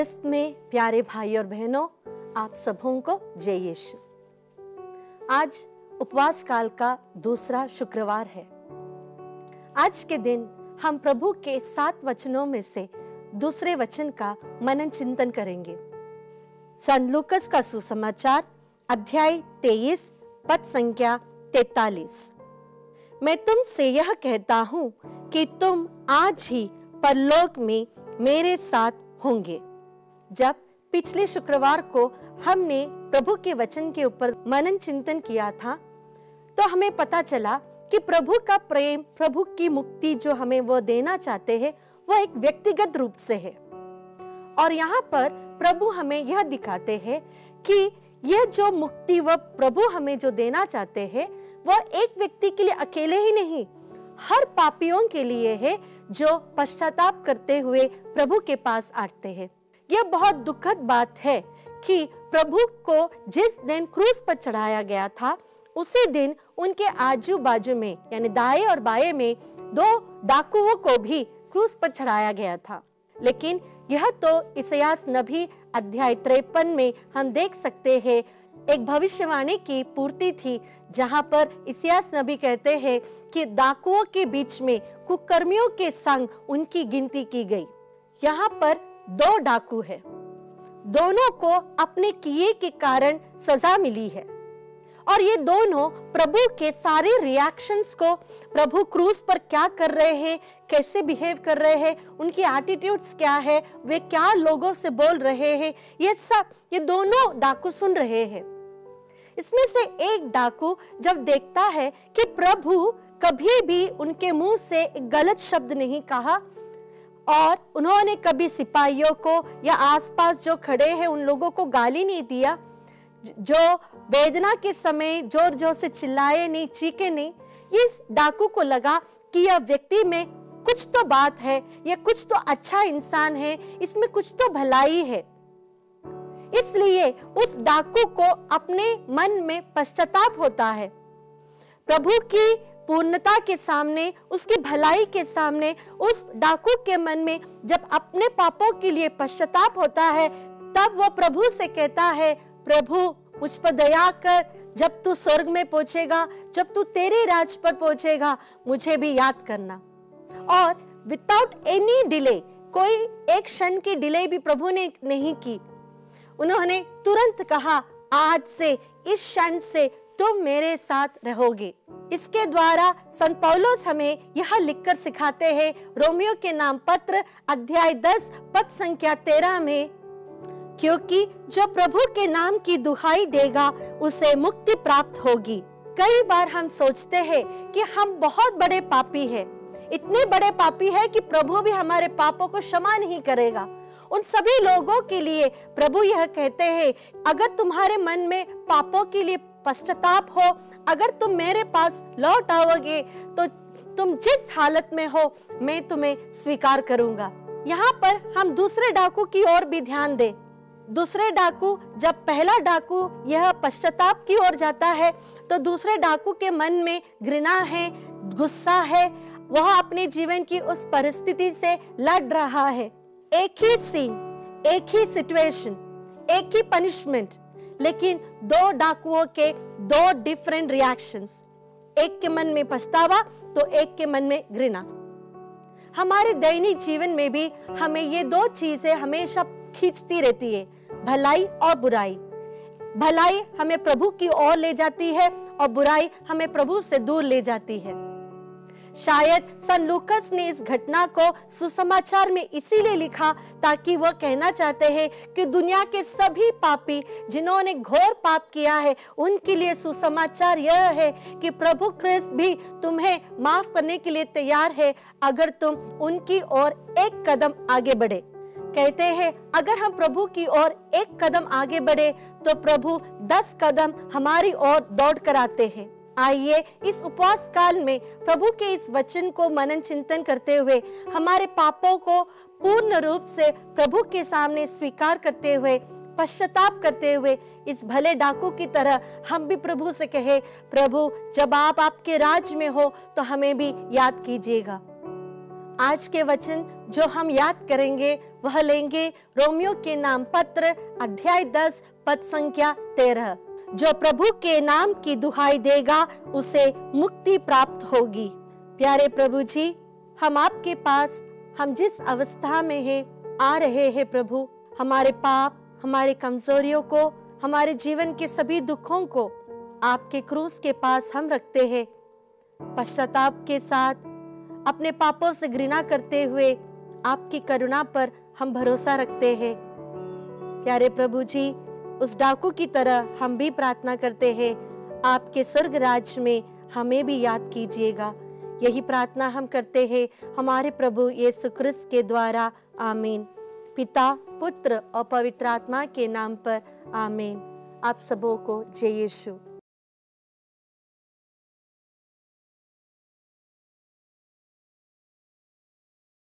क्रिस्त में प्यारे भाई और बहनों, आप सबों को जय यीशु। आज उपवास काल का दूसरा शुक्रवार है। आज के दिन हम प्रभु के 7 वचनों में से दूसरे वचन का मनन चिंतन करेंगे। संत लूकस का सुसमाचार अध्याय 23 पद संख्या 43। मैं तुमसे यह कहता हूं कि तुम आज ही परलोक में मेरे साथ होंगे। जब पिछले शुक्रवार को हमने प्रभु के वचन के ऊपर मनन चिंतन किया था, तो हमें पता चला कि प्रभु का प्रेम, प्रभु की मुक्ति जो हमें वो देना चाहते हैं, वह एक व्यक्तिगत रूप से है। और यहाँ पर प्रभु हमें यह दिखाते हैं कि यह जो मुक्ति वह प्रभु हमें जो देना चाहते हैं, वह एक व्यक्ति के लिए अकेले ही नहीं, हर पापियों के लिए है जो पश्चाताप करते हुए प्रभु के पास आते हैं। यह बहुत दुखद बात है कि प्रभु को जिस दिन क्रूस पर चढ़ाया गया था, उसी दिन उनके आजू बाजू में यानी दाएं और बाएं में 2 डाकुओं को भी क्रूस पर चढ़ाया गया था। लेकिन यह तो इसायास नबी अध्याय 53 में हम देख सकते हैं, एक भविष्यवाणी की पूर्ति थी, जहां पर इसायास नबी कहते हैं कि डाकुओं के बीच में कुकर्मियों के संग उनकी गिनती की गई। यहाँ पर 2 डाकू है, दोनों को अपने किए के कारण सजा मिली है। और ये दोनों प्रभु के सारे रिएक्शंस को, प्रभु क्रूस पर क्या कर रहे हैं, कैसे बिहेव कर रहे हैं, उनकी एटीट्यूड्स क्या है, वे क्या लोगों से बोल रहे हैं, ये सब ये दोनों डाकू सुन रहे हैं। इसमें से एक डाकू जब देखता है कि प्रभु कभी भी उनके मुंह से एक गलत शब्द नहीं कहा और उन्होंने कभी सिपाहियों को या आसपास जो खड़े हैं उन लोगों को गाली नहीं दिया, जो वेदना के समय जोर जोर से चिल्लाए नहीं, चीखे नहीं, इस डाकू को लगा कि यह व्यक्ति में कुछ तो बात है, यह कुछ तो अच्छा इंसान है, इसमें कुछ तो भलाई है। इसलिए उस डाकू को अपने मन में पश्चाताप होता है। प्रभु की पूर्णता के सामने, उसकी भलाई के सामने उस डाकू के मन में जब अपने पापों के लिए पश्चाताप होता है, तब वो प्रभु से कहता है, प्रभु मुझ पर दया कर, जब तू स्वर्ग में पहुंचेगा, जब तू तेरे राज पर पहुंचेगा, मुझे भी याद करना। और विदाउट एनी डिले, कोई एक क्षण की डिले भी प्रभु ने नहीं की। उन्होंने तुरंत कहा, आज से, इस क्षण से तुम मेरे साथ रहोगे। इसके द्वारा संत पौलुस हमें यह लिखकर सिखाते हैं, रोमियो के नाम पत्र अध्याय 10 पद संख्या 13 में, क्योंकि जो प्रभु के नाम की दुहाई देगा उसे मुक्ति प्राप्त होगी। कई बार हम सोचते हैं कि हम बहुत बड़े पापी हैं, इतने बड़े पापी हैं कि प्रभु भी हमारे पापों को क्षमा नहीं करेगा। उन सभी लोगों के लिए प्रभु यह कहते हैं, अगर तुम्हारे मन में पापों के लिए पश्चाताप हो, अगर तुम मेरे पास लौट आओगे, तो तुम जिस हालत में हो मैं तुम्हें स्वीकार करूंगा। यहाँ पर हम दूसरे डाकू की ओर भी ध्यान दें। दूसरे डाकू, जब पहला डाकू यह पश्चाताप की ओर जाता है, तो दूसरे डाकू के मन में घृणा है, गुस्सा है, वह अपने जीवन की उस परिस्थिति से लड़ रहा है। एक ही सीन, एक ही सिचुएशन, एक ही पनिशमेंट, लेकिन 2 डाकुओं के 2 डिफरेंट रिएक्शंस। एक के मन में पछतावा तो एक के मन में घृणा। हमारे दैनिक जीवन में भी हमें ये 2 चीजें हमेशा खींचती रहती है, भलाई और बुराई। भलाई हमें प्रभु की ओर ले जाती है और बुराई हमें प्रभु से दूर ले जाती है। शायद संत लूकस ने इस घटना को सुसमाचार में इसीलिए लिखा ताकि वह कहना चाहते हैं कि दुनिया के सभी पापी जिन्होंने घोर पाप किया है, उनके लिए सुसमाचार यह है कि प्रभु ख्रिस्त भी तुम्हें माफ करने के लिए तैयार है, अगर तुम उनकी ओर एक कदम आगे बढ़े। कहते हैं, अगर हम प्रभु की ओर एक कदम आगे बढ़े तो प्रभु 10 कदम हमारी ओर दौड़ कर आते हैं। आइए इस उपवास काल में प्रभु के इस वचन को मनन चिंतन करते हुए, हमारे पापों को पूर्ण रूप से प्रभु के सामने स्वीकार करते हुए, पश्चाताप करते हुए, इस भले डाकू की तरह हम भी प्रभु से कहे, प्रभु जब आप आपके राज में हो तो हमें भी याद कीजिएगा। आज के वचन जो हम याद करेंगे वह लेंगे रोमियो के नाम पत्र अध्याय 10 पद संख्या 13। जो प्रभु के नाम की दुहाई देगा उसे मुक्ति प्राप्त होगी। प्यारे प्रभु जी, हम आपके पास हम जिस अवस्था में हैं आ रहे हैं प्रभु, हमारे पाप, हमारे कमजोरियों को, हमारे जीवन के सभी दुखों को आपके क्रूस के पास हम रखते हैं। पश्चाताप के साथ अपने पापों से घृणा करते हुए आपकी करुणा पर हम भरोसा रखते हैं। प्यारे प्रभु जी, उस डाकू की तरह हम भी प्रार्थना करते हैं, आपके स्वर्ग राज्य में हमें भी याद कीजिएगा। यही प्रार्थना हम करते हैं हमारे प्रभु यीशु क्रिस्त के द्वारा, आमीन। पिता, पुत्र और पवित्र आत्मा के नाम पर, आमीन। आप सबों को जय यीशु।